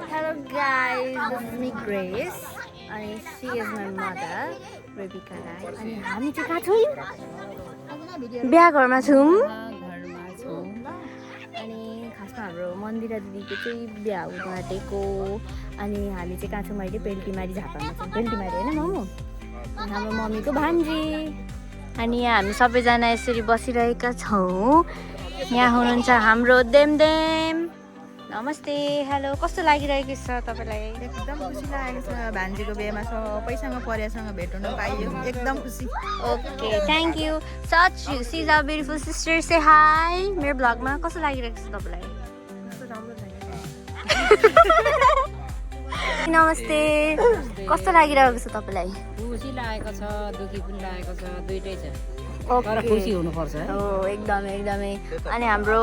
Hello guys, this is me Grace and she is my mother, Rebecca Rai. अनि हामी चाहिँ कहाँ छौँ? बिहा घरमा छौँ। अनि खासमा हाम्रो मन्दिरा दिदीको चाहिँ बिहा हुनु आँटेको अनि हामी चाहिँ कहाँ छौँ अहिले बेल्टीमारी झापामा छौँ। बेल्टीमारी हैन मामु? हाम्रो मम्मीको भान्जी। अनि यहाँ हामी सबैजना यसरी बसिरहेका छौँ। यहाँ हुनुहुन्छ हाम्रो देमदेम। नमस्ते, हेलो, कस्तो लागिरहेको छ तपाईलाई? एकदम खुसी लागेको छ भान्जीको बिहेमा सबैसँग परिवारसँग भेट हुन पाइयो एकदम खुसी। Okay, thank you such you see is our beautiful sister say hi मेरो ब्लगमा कस्तो लागिरहेको छ तपाईलाई? कस्तो राम्रो लाग्यो। नमस्ते, कस्तो लागिरहेको छ तपाईलाई? खुसी लागेको छ, दुखी पनि लागेको छ, दुईटै छ। ओके, तर खुसी हुनुपर्छ है। हो एकदमै एकदमै। अनि हाम्रो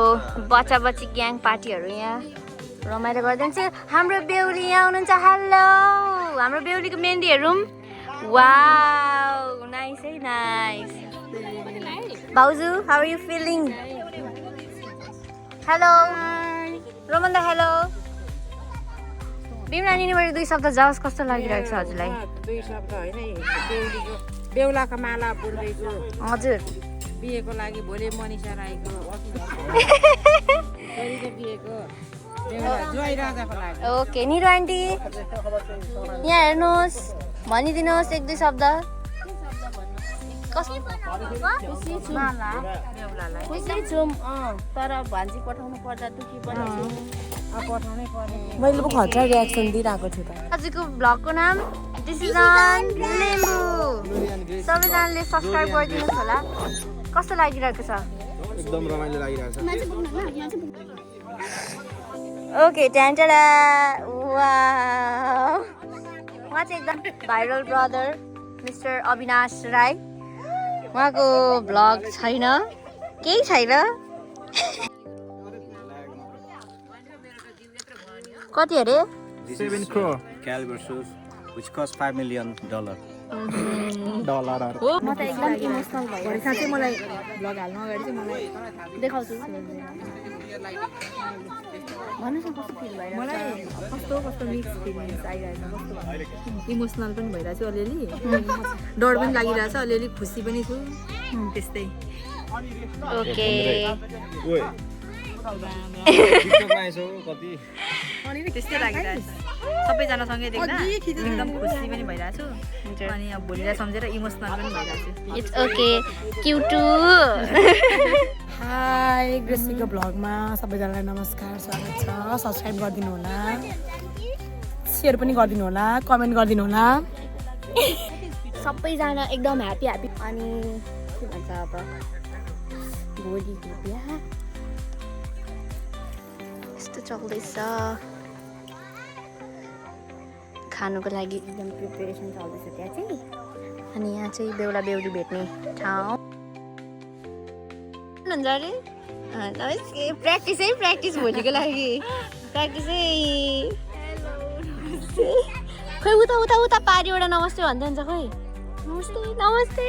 बच्चा बच्ची ग्याङ पार्टीहरू यहाँ रमाइलो गरिदिन्छ। हाम्रो बेहुली यहाँ हुनुहुन्छ। हेलो, हाम्रो बेहुलीको मेहन्दी हेरौँ। वाउ, नाइस है, नाइस। भाउजू, how are you feeling? Hello रोमन्दा, हेलो। बिमला निनीबाट दुई शब्द जाओस्, कस्तो लागिरहेको छ हजुरलाई? दुई शब्द होइन, बेहुलाको माला बुन्दैछु। हजुर, बिहेको लागि भोलि मनिषा राईको छोरीको बिहेको जोइ राजाको लागि। ओके, निरो आन्टी यहाँ हेर्नुहोस्, भनिदिनुहोस् एक दुई शब्द। खुसी छु तर भान्जी पठाउनु पर्दा दुखी पनि छु। पठाउनै पर्ने। मैले पो खतरा रियाक्सन दिइरहेको छु त। आजको भ्लगको नाम दिस इज अन लिम्बू। सबैजनाले सब्सक्राइब गरिदिनुहोस् होला। कस्तो लागिरहेको छ? एकदम रमाइलो लागिरहेको छ। ओके, ट्यान्टाडा, वाउ। उहाँ चाहिँ एकदम viral brother mister Avinash Rai. उहाँको भ्लग छैन, केही छैन। कति अरे? 7 crore caliber shoes which cost $5 million. म त एकदम इमोसनल भयो। साँच्चै मलाई भ्लग हाल्नु अगाडि चाहिँ मलाई देखाउँछु। भन्नुहोस् न कस्तो फिल भइरहेको छ? मलाई कस्तो कस्तो मिक्स फिलिङ्स आइरहेको छ। कस्तो इमोसनल पनि भइरहेको छु अलिअलि, डर पनि लागिरहेछ, अलिअलि खुसी पनि छु, त्यस्तै। ओके, ओए टिकटकमा आएछौ कति? अनि त्यस्तै लागिरहेछ सबैजनासँगै देख्दा एकदम खुसी पनि भइरहेको छु अनि अब भोलिलाई सम्झेर इमोसनल पनि भइरहेको छु। इट्स ओके, क्युटु। हाई, ग्रेसीको भ्लगमा सबैजनालाई नमस्कार, स्वागत छ। सब्सक्राइब गरिदिनु होला, सेयर पनि गरिदिनु होला, कमेन्ट गरिदिनु होला। सबैजना एकदम ह्याप्पी ह्याप्पी। अनि के भन्छ अब भोलिको बिहा यस्तो चल्दैछ। खानुको लागि एकदम प्रिपेरेसन चल्दैछ त्यहाँ चाहिँ। अनि यहाँ चाहिँ बेहुला बेहुली भेट्ने ठाउँ हुनुहुन्छ अरे। नमस्ते, प्र्याक्टिसै प्र्याक्टिस भोलिको लागि प्र्याक्टिसै। खोइ उता उता उता पारिबाट नमस्ते भन्दै हुन्छ। खोइ नमस्ते नमस्ते।